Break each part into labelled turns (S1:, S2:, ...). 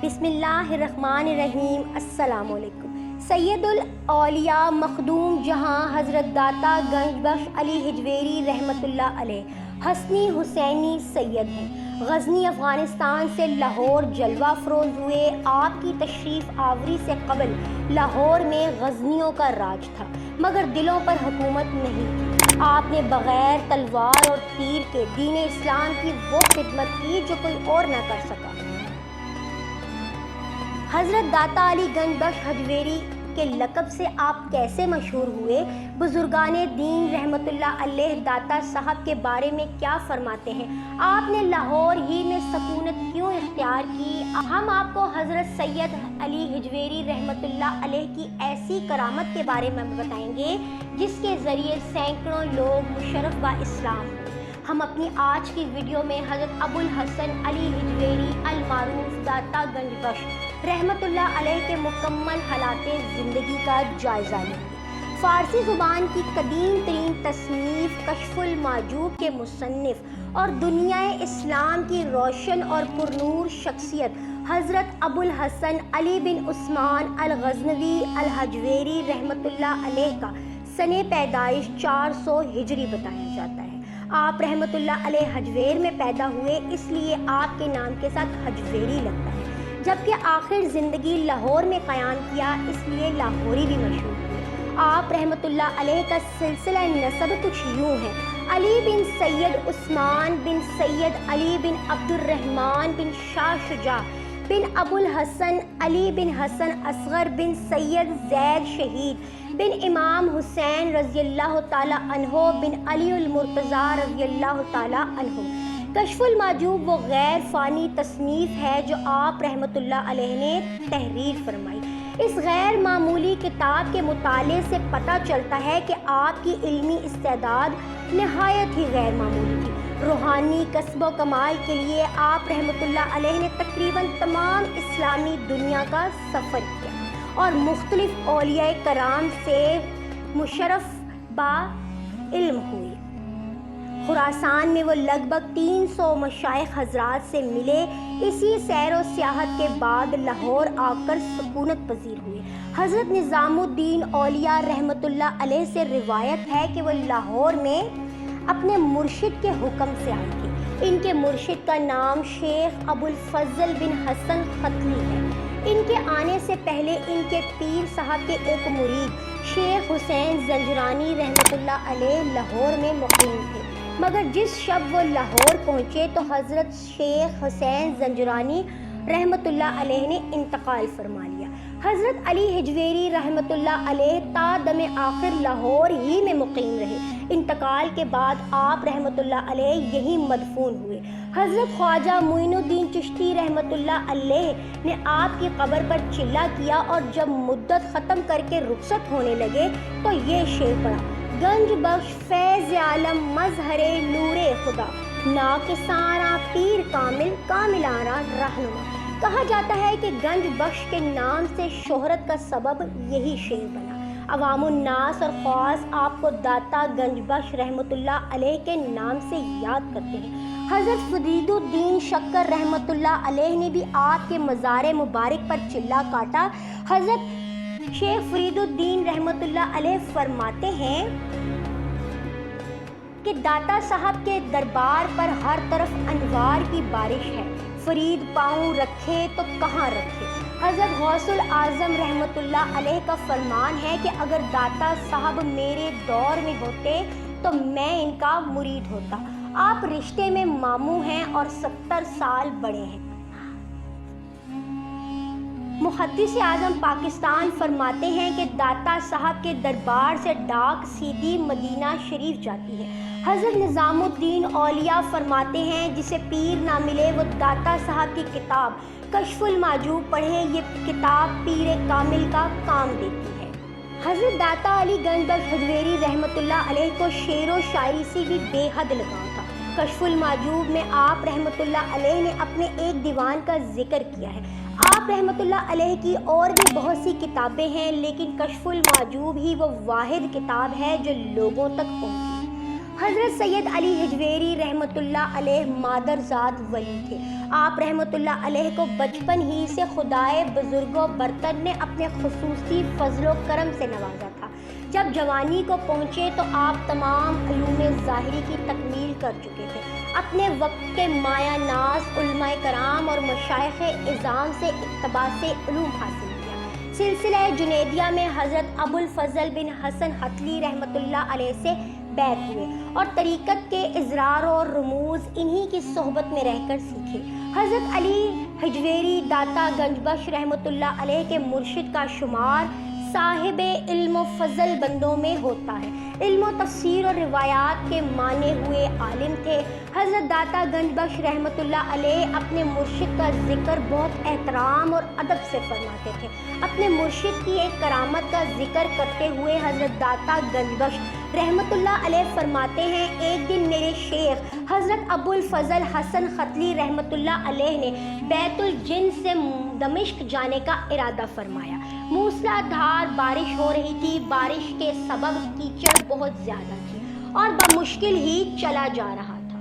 S1: بسم اللہ الرحمن الرحیم۔ السلام علیکم۔ سید الاولیاء مخدوم جہاں حضرت داتا گنج بخش علی حجویری رحمۃ اللہ علیہ حسنی حسینی سید ہیں۔ غزنی افغانستان سے لاہور جلوہ افروز ہوئے۔ آپ کی تشریف آوری سے قبل لاہور میں غزنیوں کا راج تھا، مگر دلوں پر حکومت نہیں تھی۔ آپ نے بغیر تلوار اور تیر کے دین اسلام کی وہ خدمت کی جو کوئی اور نہ کر سکا۔ حضرت داتا علی گنج بخش حجویری کے لقب سے آپ کیسے مشہور ہوئے؟ بزرگان دین رحمت اللہ علیہ داتا صاحب کے بارے میں کیا فرماتے ہیں؟ آپ نے لاہور ہی میں سکونت کیوں اختیار کی؟ ہم آپ کو حضرت سید علی حجویری رحمت اللہ علیہ کی ایسی کرامت کے بارے میں بتائیں گے جس کے ذریعے سینکڑوں لوگ مشرف با اسلام ہوئے۔ ہم اپنی آج کی ویڈیو میں حضرت ابو الحسن علی حجویری المعروف داتا گنج بخش رحمت اللہ علیہ کے مکمل حالات زندگی کا جائزہ لیں گے۔ فارسی زبان کی قدیم ترین تصنیف کشف المحجوب کے مصنف اور دنیا اسلام کی روشن اور پرنور شخصیت حضرت ابو الحسن علی بن عثمان الغزنوی الحجویری رحمت اللہ علیہ کا سن پیدائش 400 ہجری بتایا جاتا ہے۔ آپ رحمت اللہ علیہ حجویر میں پیدا ہوئے، اس لیے آپ کے نام کے ساتھ حجویری لگتا ہے، جبکہ آخر زندگی لاہور میں قیام کیا، اس لیے لاہوری بھی مشہور ہوئے۔ آپ رحمت اللہ علیہ کا سلسلہ نسب کچھ یوں ہے: علی بن سید عثمان بن سید علی بن عبد الرحمن بن شاہ شجاع بن ابو الحسن علی بن حسن اصغر بن سید زید شہید بن امام حسین رضی اللہ تعالی عنہ بن علی المرتضیٰ رضی اللہ تعالی عنہ۔ کشف المحجوب وہ غیر فانی تصنیف ہے جو آپ رحمت اللہ علیہ نے تحریر فرمائی۔ اس غیر معمولی کتاب کے مطالعے سے پتہ چلتا ہے کہ آپ کی علمی استعداد نہایت ہی غیر معمولی تھی۔ روحانی کسب و کمال کے لیے آپ رحمت اللہ علیہ نے تقریباً تمام اسلامی دنیا کا سفر کیا اور مختلف اولیاء کرام سے مشرف با علم ہوئی۔ خراسان میں وہ لگ بھگ 300 مشائخ حضرات سے ملے۔ اسی سیر و سیاحت کے بعد لاہور آ کر سکونت پذیر ہوئے۔ حضرت نظام الدین اولیاء رحمت اللہ علیہ سے روایت ہے کہ وہ لاہور میں اپنے مرشد کے حکم سے آئے تھے۔ ان کے مرشد کا نام شیخ ابو الفضل بن حسن ختلی ہے۔ ان کے آنے سے پہلے ان کے پیر صاحب کے ایک مرید شیخ حسین زنجرانی رحمت اللہ علیہ لاہور میں مقیم تھے، مگر جس شب وہ لاہور پہنچے تو حضرت شیخ حسین زنجرانی رحمت اللہ علیہ نے انتقال فرما لیا۔ حضرت علی حجویری رحمت اللہ علیہ تا دم آخر لاہور ہی میں مقیم رہے۔ انتقال کے بعد آپ رحمت اللہ علیہ یہی مدفون ہوئے۔ حضرت خواجہ معین الدین چشتی رحمت اللہ علیہ نے آپ کی قبر پر چلہ کیا اور جب مدت ختم کر کے رخصت ہونے لگے تو یہ شعر پڑھا: گنج بخش فیض عالم مظہر نور خدا، ناکساراں پیر کامل کاملانہ رہنما۔ کہا جاتا ہے کہ گنج بخش کے نام سے شہرت کا سبب یہی شعر بنا۔ عوام الناس اور خواص آپ کو داتا گنج بخش رحمت اللہ علیہ کے نام سے یاد کرتے ہیں۔ حضرت فرید الدین شکر رحمت اللہ علیہ نے بھی آپ کے مزار مبارک پر چلہ کاٹا۔ حضرت شیخ فرید الدین رحمت اللہ علیہ فرماتے ہیں کہ داتا صاحب کے دربار پر ہر طرف انوار کی بارش ہے، فرید پاؤں رکھے تو کہاں رکھے۔ حضرت غوث الاعظم رحمت اللہ علیہ کا فرمان ہے کہ اگر داتا صاحب میرے دور میں ہوتے تو میں ان کا مرید ہوتا۔ آپ رشتے میں ماموں ہیں اور 70 سال بڑے ہیں۔ محدث اعظم پاکستان فرماتے ہیں کہ داتا صاحب کے دربار سے ڈاک سیدھی مدینہ شریف جاتی ہے۔ حضرت نظام الدین اولیاء فرماتے ہیں جسے پیر نہ ملے وہ داتا صاحب کی کتاب کشف المحجوب پڑھے، یہ کتاب پیر کامل کا کام دیتی ہے۔ حضرت داتا علی گنج بخش حجویری رحمت اللہ علیہ کو شعر و شاعری سے بھی بے حد لگاؤ تھا۔ کشف المحجوب میں آپ رحمت اللہ علیہ نے اپنے ایک دیوان کا ذکر کیا ہے۔ آپ رحمت اللہ علیہ کی اور بھی بہت سی کتابیں ہیں، لیکن کشف المحجوب ہی وہ واحد کتاب ہے جو لوگوں تک پہنچی۔ حضرت سید علی حجویری رحمۃ اللہ علیہ مادرزاد ولی تھے۔ آپ رحمۃ اللہ علیہ کو بچپن ہی سے خدائے بزرگ و برتر نے اپنے خصوصی فضل و کرم سے نوازا تھا۔ جب جوانی کو پہنچے تو آپ تمام علوم ظاہری کی تکمیل کر چکے تھے۔ اپنے وقت کے مایہ ناز علماء کرام اور مشائخ اعظام سے اقتباس علوم حاصل کیا۔ سلسلہ جنیدیہ میں حضرت ابو الفضل بن حسن حتلی رحمۃ اللہ علیہ سے بیعت ہوئے اور طریقت کے اظہار اور رموز انہی کی صحبت میں رہ کر سیکھے۔ حضرت علی حجویری داتا گنج بخش رحمۃ اللہ علیہ کے مرشد کا شمار صاحب علم و فضل بندوں میں ہوتا ہے۔ علم و تفسیر اور روایات کے مانے ہوئے عالم تھے۔ حضرت داتا گنج بخش رحمۃ اللہ علیہ اپنے مرشد کا ذکر بہت احترام اور ادب سے فرماتے تھے۔ اپنے مرشد کی ایک کرامت کا ذکر کرتے ہوئے حضرت داتا گنج بخش رحمۃ اللہ علیہ فرماتے ہیں، ایک دن میرے شیخ حضرت ابو الفضل حسن حتلی رحمۃ اللہ علیہ نے بیت الجن سے دمشق جانے کا ارادہ فرمایا۔ موسلا دھار بارش ہو رہی تھی۔ بارش کے سبب کیچڑ بہت زیادہ تھی اور بمشکل ہی چلا جا رہا تھا۔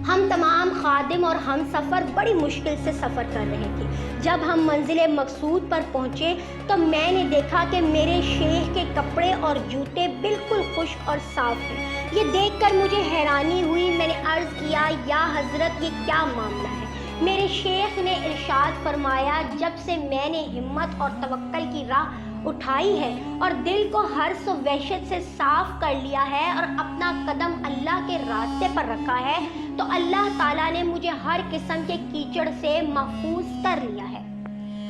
S1: ہم تمام خادم اور ہم سفر بڑی مشکل سے سفر کر رہے تھے۔ جب ہم منزل مقصود پر پہنچے تو میں نے دیکھا کہ میرے شیخ کے کپڑے اور جوتے بالکل خشک اور صاف ہیں۔ یہ دیکھ کر مجھے حیرانی ہوئی۔ میں نے عرض کیا، یا حضرت یہ کیا معاملہ ہے؟ میرے شیخ نے ارشاد فرمایا، جب سے میں نے ہمت اور توکل کی راہ اٹھائی ہے اور دل کو حرص و وحشت سے صاف کر لیا ہے اور اپنا قدم اللہ کے راستے پر رکھا ہے، تو اللہ تعالیٰ نے مجھے ہر قسم کے کیچڑ سے محفوظ کر لیا ہے۔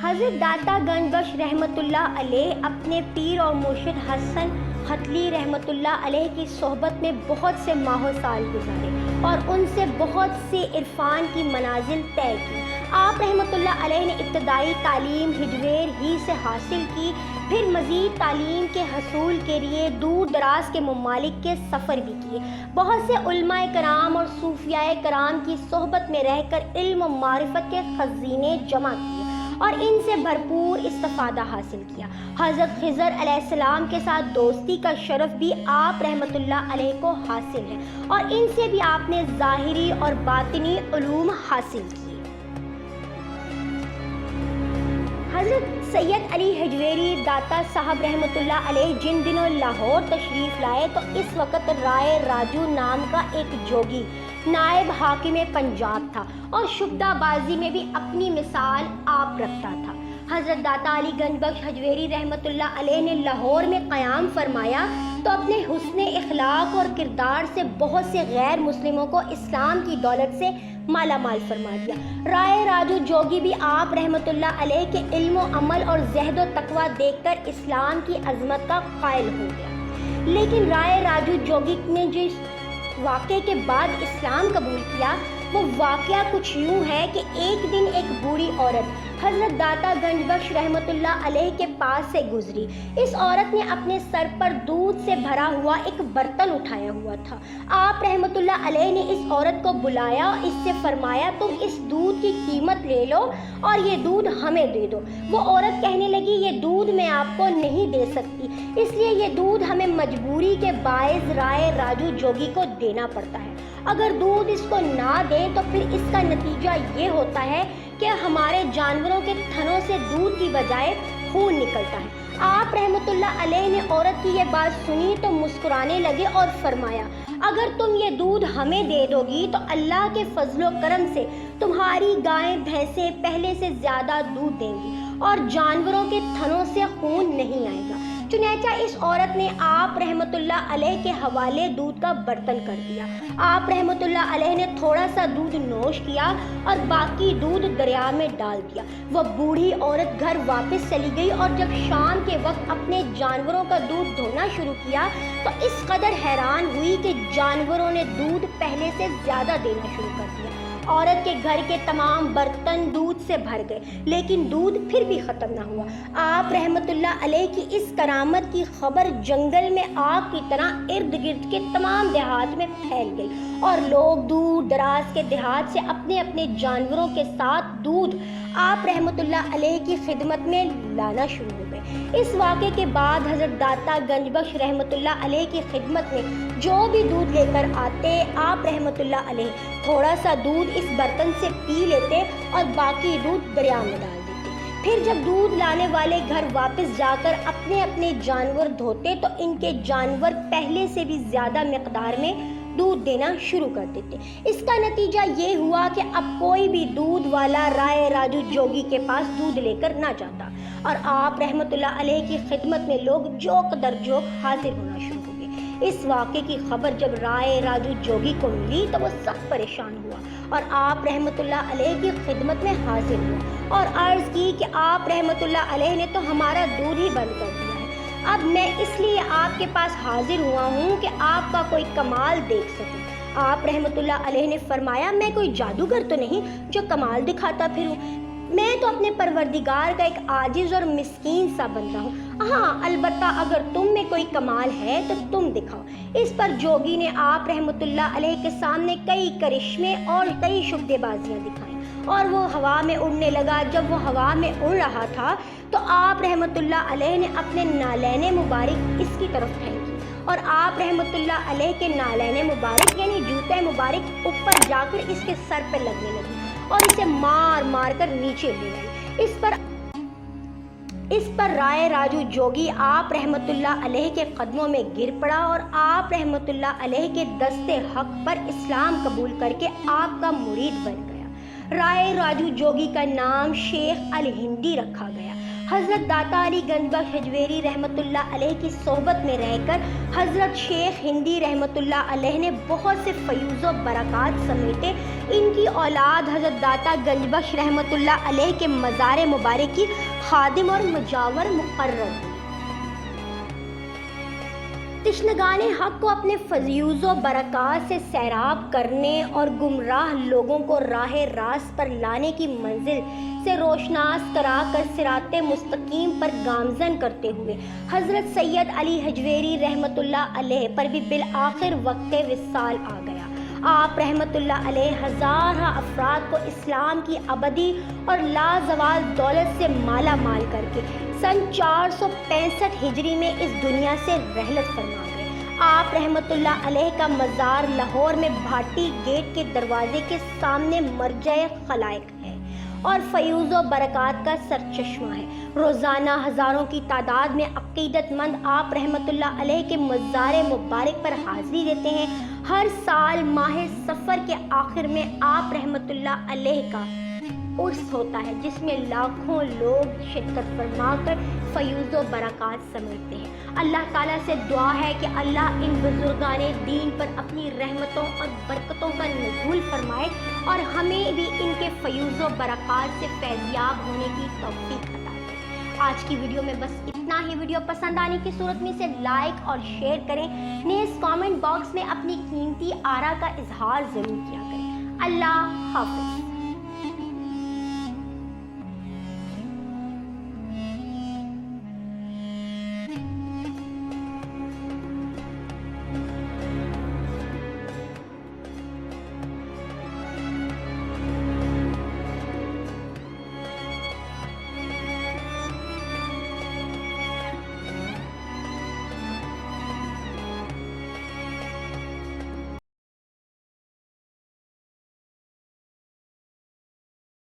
S1: حضرت داتا گنج بخش رحمۃ اللہ علیہ اپنے پیر اور مرشد حسن حتلی رحمۃ اللہ علیہ کی صحبت میں بہت سے ماہ و سال گزارے اور ان سے بہت سی عرفان کی منازل طے کی۔ آپ رحمۃ اللہ علیہ نے ابتدائی تعلیم حجویر ہی سے حاصل کی، پھر مزید تعلیم کے حصول کے لیے دور دراز کے ممالک کے سفر بھی کیے۔ بہت سے علماء کرام اور صوفیاء کرام کی صحبت میں رہ کر علم و معرفت کے خزینے جمع کیے اور ان سے بھرپور استفادہ حاصل کیا۔ حضرت خضر علیہ السلام کے ساتھ دوستی کا شرف بھی آپ رحمۃ اللہ علیہ کو حاصل ہے اور ان سے بھی آپ نے ظاہری اور باطنی علوم حاصل کیے۔ حضرت سید علی حجویری داتا صاحب رحمۃ اللہ علیہ جن دنوں لاہور تشریف لائے تو اس وقت رائے راجو نام کا ایک جوگی نائب حاکم پنجاب تھا اور شبدہ بازی میں بھی اپنی مثال آپ رکھتا تھا۔ حضرت داتا علی گنج بخش حجویری رحمۃ اللہ علیہ نے لاہور میں قیام فرمایا تو اپنے حسن اخلاق اور کردار سے بہت سے غیر مسلموں کو اسلام کی دولت سے مالا مال فرما دیا۔ رائے راجو جوگی بھی آپ رحمۃ اللہ علیہ کے علم و عمل اور زہد و تقوی دیکھ کر اسلام کی عظمت کا قائل ہو گیا، لیکن رائے راجو جوگی نے جس واقعے کے بعد اسلام قبول کیا وہ واقعہ کچھ یوں ہے کہ ایک دن ایک بوڑھی عورت حضرت داتا گنج بخش رحمۃ اللہ علیہ کے پاس سے گزری۔ اس عورت نے اپنے سر پر دودھ سے بھرا ہوا ایک برتن اٹھایا ہوا تھا۔ آپ رحمۃ اللہ علیہ نے اس عورت کو بلایا اور اس سے فرمایا، تم اس دودھ کی قیمت لے لو اور یہ دودھ ہمیں دے دو۔ وہ عورت کہنے لگی، یہ دودھ میں آپ کو نہیں دے سکتی، اس لیے یہ دودھ ہمیں مجبوری کے باعث رائے راجو جوگی کو دینا پڑتا ہے۔ اگر دودھ اس کو نہ دیں تو پھر اس کا نتیجہ یہ ہوتا ہے کہ ہمارے جانوروں کے تھنوں سے دودھ کی بجائے خون نکلتا ہے۔ آپ رحمۃ اللہ علیہ نے عورت کی یہ بات سنی تو مسکرانے لگے اور فرمایا، اگر تم یہ دودھ ہمیں دے دو گی تو اللہ کے فضل و کرم سے تمہاری گائیں بھینسیں پہلے سے زیادہ دودھ دیں گی اور جانوروں کے تھنوں سے خون نہیں آئے گا۔ چنانچہ اس عورت نے آپ رحمۃ اللہ علیہ کے حوالے دودھ کا برتن کر دیا۔ آپ رحمۃ اللہ علیہ نے تھوڑا سا دودھ نوش کیا اور باقی دودھ دریا میں ڈال دیا۔ وہ بوڑھی عورت گھر واپس چلی گئی اور جب شام کے وقت اپنے جانوروں کا دودھ دھونا شروع کیا تو اس قدر حیران ہوئی کہ جانوروں نے دودھ پہلے سے زیادہ دینا شروع کر دیا۔ عورت کے گھر کے تمام برتن دودھ سے بھر گئے لیکن دودھ پھر بھی ختم نہ ہوا۔ آپ رحمۃ اللہ علیہ کی اس کرامت کی خبر جنگل میں آگ کی طرح ارد گرد کے تمام دیہات میں پھیل گئی اور لوگ دور دراز کے دیہات سے اپنے اپنے جانوروں کے ساتھ دودھ آپ رحمۃ اللہ علیہ کی خدمت میں لانا شروع ہو گئے۔ ہے۔ اس واقعے کے بعد حضرت داتا گنج بخش رحمۃ اللہ علیہ کی خدمت میں جو بھی دودھ لے کر آتے، آپ رحمۃ اللہ علیہ تھوڑا سا دودھ اس برتن سے پی لیتے اور باقی دودھ دریا میں ڈال دیتے۔ پھر جب دودھ لانے والے گھر واپس جا کر اپنے اپنے جانور دھوتے تو ان کے جانور پہلے سے بھی زیادہ مقدار میں دودھ دینا شروع کر دیتے۔ اس کا نتیجہ یہ ہوا کہ اب کوئی بھی دودھ والا رائے راجو جوگی کے پاس دودھ لے کر نہ جاتا اور آپ رحمۃ اللہ علیہ کی خدمت میں لوگ جوک در جوک حاضر ہونا شروع ہو گئے۔ اس واقعے کی خبر جب رائے راجو جوگی کو ملی تو وہ سخت پریشان ہوا اور آپ رحمۃ اللہ علیہ کی خدمت میں حاضر ہوا اور عرض کی کہ آپ رحمۃ اللہ علیہ نے تو ہمارا دودھ ہی بند کر دیا ہے۔ اب میں اس لیے آپ کے پاس حاضر ہوا ہوں کہ آپ کا کوئی کمال دیکھ سکوں۔ آپ رحمۃ اللہ علیہ نے فرمایا، میں کوئی جادوگر تو نہیں جو کمال دکھاتا پھروں، میں تو اپنے پروردگار کا ایک عاجز اور مسکین سا بندہ ہوں۔ ہاں البتہ اگر تم میں کوئی کمال ہے تو تم دکھاؤ۔ اس پر جوگی نے آپ رحمۃ اللہ علیہ کے سامنے کئی کرشمے اور کئی شبدے بازیاں دکھائیں اور وہ ہوا میں اڑنے لگا۔ جب وہ ہوا میں اڑ رہا تھا تو آپ رحمۃ اللہ علیہ نے اپنے نالین مبارک اس کی طرف پھینکی اور آپ رحمۃ اللہ علیہ کے نالین مبارک یعنی جوتے مبارک اوپر جا کر اس کے سر پہ لگنے لگی اور اسے مار مار کر نیچے لے گئی۔ اس پر رائے راجو جوگی آپ رحمۃ اللہ علیہ کے قدموں میں گر پڑا اور آپ رحمۃ اللہ علیہ کے دست حق پر اسلام قبول کر کے آپ کا مرید بن گیا۔ رائے راجو جوگی کا نام شیخ الہندی رکھا گیا۔ حضرت داتا علی گنج بخش ہجویری رحمۃ اللہ علیہ کی صحبت میں رہ کر حضرت شیخ ہندی رحمۃ اللہ علیہ نے بہت سے فیوز و برکات سمیٹے۔ ان کی اولاد حضرت داتا گنج بخش رحمۃ اللہ علیہ کے مزار مبارک کی خادم اور مجاور مقرر ہوئی۔ تشنگان حق کو اپنے فیوز و برکات سے سیراب کرنے اور گمراہ لوگوں کو راہ راست پر لانے کی منزل سے روشناس کرا کر صراط مستقیم پر گامزن کرتے ہوئے حضرت سید علی ہجویری رحمۃ اللہ علیہ پر بھی بالآخر وقت وصال آ گیا۔ آپ رحمۃ اللہ علیہ ہزارہ افراد کو اسلام کی ابدی اور لازوال دولت سے مالا مال کر کے سن 465 ہجری میں اس دنیا سے رحلت فرما گئے۔ آپ رحمۃ اللہ علیہ کا مزار لاہور میں بھاٹی گیٹ کے دروازے کے سامنے مرجع خلائق ہے اور فیوز و برکات کا سرچشمہ ہے۔ روزانہ ہزاروں کی تعداد میں عقیدت مند آپ رحمۃ اللہ علیہ کے مزار مبارک پر حاضری دیتے ہیں۔ ہر سال ماہ سفر کے آخر میں آپ رحمۃ اللہ علیہ کا عرس ہوتا ہے جس میں لاکھوں لوگ شرکت فرما کر فیوز و برکات سمیٹتے ہیں۔ اللہ تعالیٰ سے دعا ہے کہ اللہ ان بزرگان دین پر اپنی رحمتوں اور برکتوں کا نزول فرمائے اور ہمیں بھی ان کے فیوز و برکات سے فیضیاب ہونے کی توفیق عطا کرے۔ آج کی ویڈیو میں بس اتنا ہی۔ ویڈیو پسند آنے کی صورت میں اسے لائک اور شیئر کریں۔ نیز کامنٹ باکس میں اپنی قیمتی آراء کا اظہار ضرور کیا کریں۔ اللہ حافظ۔